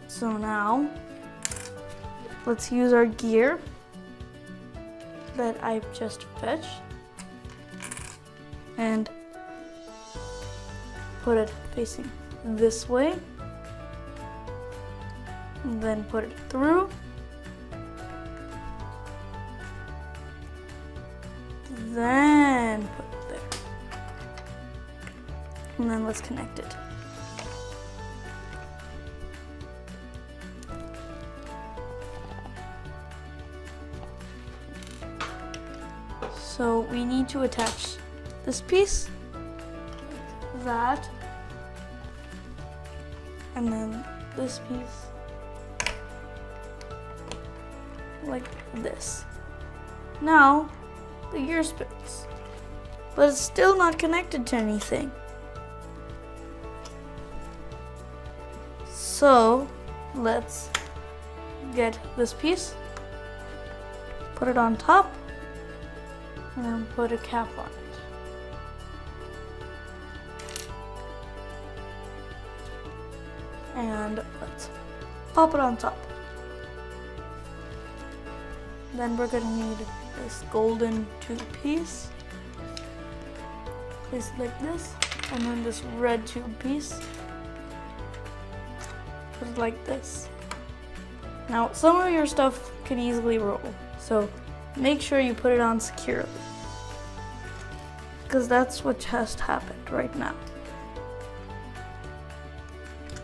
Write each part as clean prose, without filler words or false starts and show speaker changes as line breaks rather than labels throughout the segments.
So now, let's use our gear that I've just fetched and put it facing this way. And then put it through. Then put it there. And then let's connect it. So we need to attach this piece, like that, and then this piece, like this. Now, the gear spins, but it's still not connected to anything. So, let's get this piece, put it on top, and then put a cap on it. And let's pop it on top. Then we're gonna need this golden tube piece. Place it like this. And then this red tube piece. Put it like this. Now, some of your stuff can easily roll, so make sure you put it on securely, because that's what just happened right now.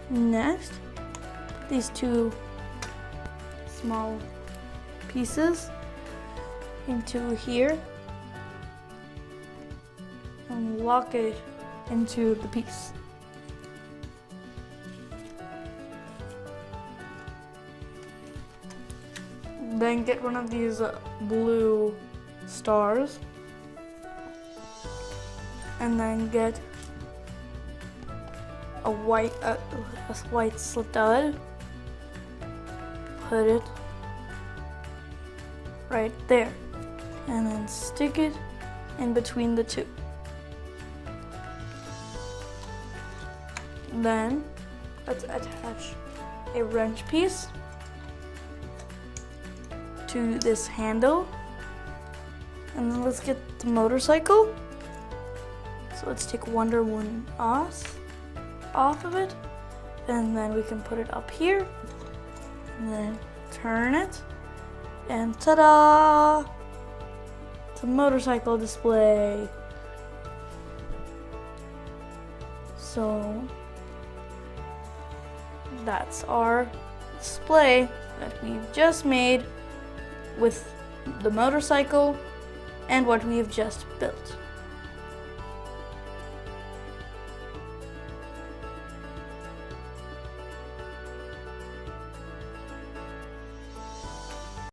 Next, put these two small pieces into here and lock it into the piece. Then get one of these blue stars and then get a white stud. Put it right there and then stick it in between the two. Then let's attach a wrench piece to this handle, and then let's get the motorcycle. So let's take Wonder Woman off of it, and then we can put it up here, and then turn it, and ta-da! It's a motorcycle display. So that's our display that we've just made with the motorcycle and what we've just built.